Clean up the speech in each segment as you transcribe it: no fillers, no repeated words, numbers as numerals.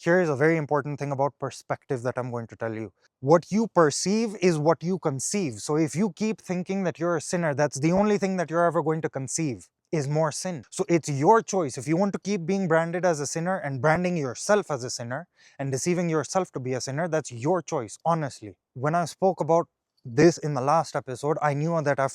Here is a very important thing about perspective that I'm going to tell you. What you perceive is what you conceive. So if you keep thinking that you're a sinner, that's the only thing that you're ever going to conceive is more sin. So it's your choice. If you want to keep being branded as a sinner and branding yourself as a sinner and deceiving yourself to be a sinner, that's your choice, honestly. When I spoke about this in the last episode, I knew that I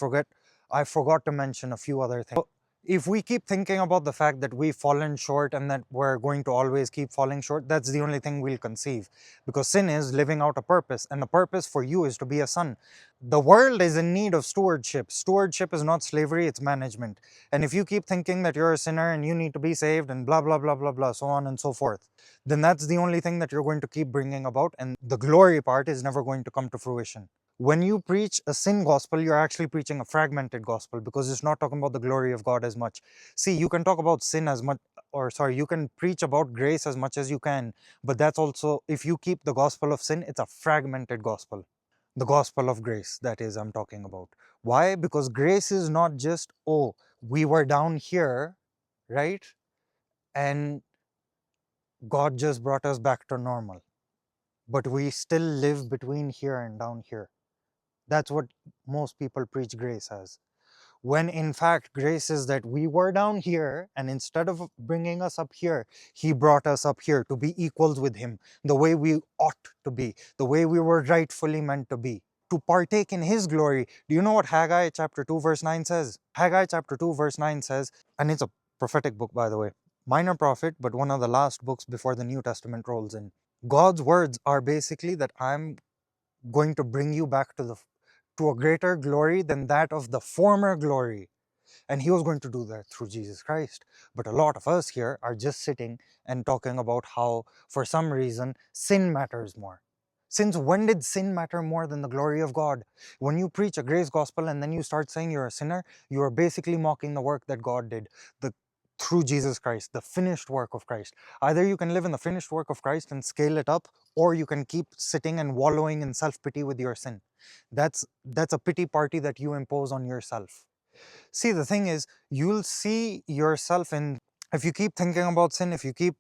forgot to mention a few other things. If we keep thinking about the fact that we've fallen short and that we're going to always keep falling short, that's the only thing we'll conceive. Because sin is living out a purpose, and the purpose for you is to be a son. The world is in need of stewardship. Stewardship is not slavery, it's management. And if you keep thinking that you're a sinner and you need to be saved and blah, blah, blah, blah, blah, so on and so forth, then that's the only thing that you're going to keep bringing about, and the glory part is never going to come to fruition. When you preach a sin gospel, you're actually preaching a fragmented gospel, because it's not talking about the glory of God as much. See, you can talk about sin as much, or sorry, you can preach about grace as much as you can, but that's also, if you keep the gospel of sin, it's a fragmented gospel. The gospel of grace, that is, I'm talking about. Why? Because grace is not just, oh, we were down here, right? And God just brought us back to normal. But we still live between here and down here. That's what most people preach grace as. When in fact, grace is that we were down here, and instead of bringing us up here, He brought us up here to be equals with Him, the way we ought to be, the way we were rightfully meant to be, to partake in His glory. Do you know what Haggai chapter 2 verse 9 says? Haggai chapter 2 verse 9 says, and it's a prophetic book, by the way, minor prophet, but one of the last books before the New Testament rolls in. God's words are basically that I'm going to bring you back to a greater glory than that of the former glory. And He was going to do that through Jesus Christ. But a lot of us here are just sitting and talking about how, for some reason, sin matters more. Since when did sin matter more than the glory of God? When you preach a grace gospel and then you start saying you're a sinner, you are basically mocking the work that God did through Jesus Christ, the finished work of Christ. Either you can live in the finished work of Christ and scale it up, or you can keep sitting and wallowing in self-pity with your sin. That's a pity party that you impose on yourself. See, the thing is, you'll see yourself in, if you keep thinking about sin, if you keep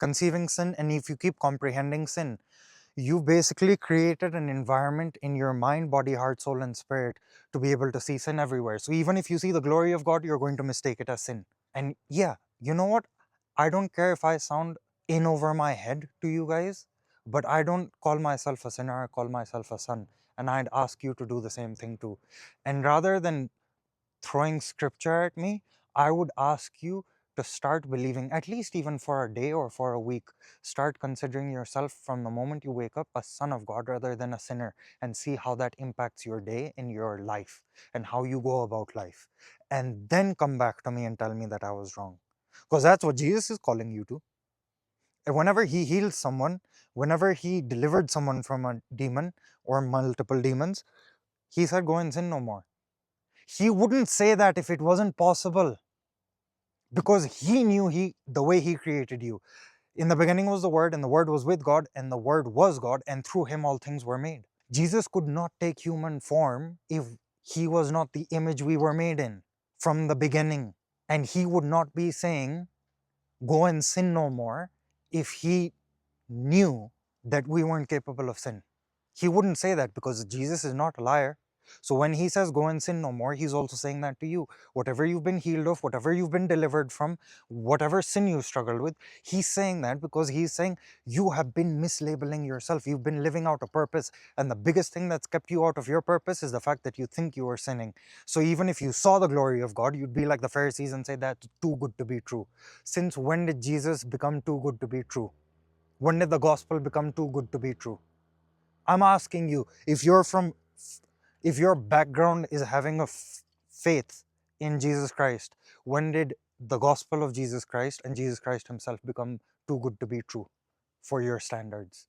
conceiving sin, and if you keep comprehending sin, you've basically created an environment in your mind, body, heart, soul, and spirit to be able to see sin everywhere. So even if you see the glory of God, you're going to mistake it as sin. And yeah, you know what? I don't care if I sound in over my head to you guys, but I don't call myself a sinner, I call myself a son. And I'd ask you to do the same thing too. And rather than throwing scripture at me, I would ask you to start believing, at least even for a day or for a week. Start considering yourself from the moment you wake up a son of God rather than a sinner, and see how that impacts your day in your life and how you go about life. And then come back to me and tell me that I was wrong. Because that's what Jesus is calling you to. And whenever He healed someone, whenever He delivered someone from a demon or multiple demons, He said, go and sin no more. He wouldn't say that if it wasn't possible, because He knew the way He created you. In the beginning was the Word, and the Word was with God, and the Word was God, and through Him all things were made. Jesus could not take human form if He was not the image we were made in from the beginning. And He would not be saying, go and sin no more, if He knew that we weren't capable of sin. He wouldn't say that, because Jesus is not a liar. So when He says go and sin no more, He's also saying that to you. Whatever you've been healed of, whatever you've been delivered from, whatever sin you struggled with, He's saying that because He's saying you have been mislabeling yourself. You've been living out a purpose, and the biggest thing that's kept you out of your purpose is the fact that you think you are sinning. So even if you saw the glory of God, you'd be like the Pharisees and say that's too good to be true. Since when did Jesus become too good to be true? When did the gospel become too good to be true? I'm asking you, if your background is having a faith in Jesus Christ, when did the gospel of Jesus Christ and Jesus Christ Himself become too good to be true for your standards?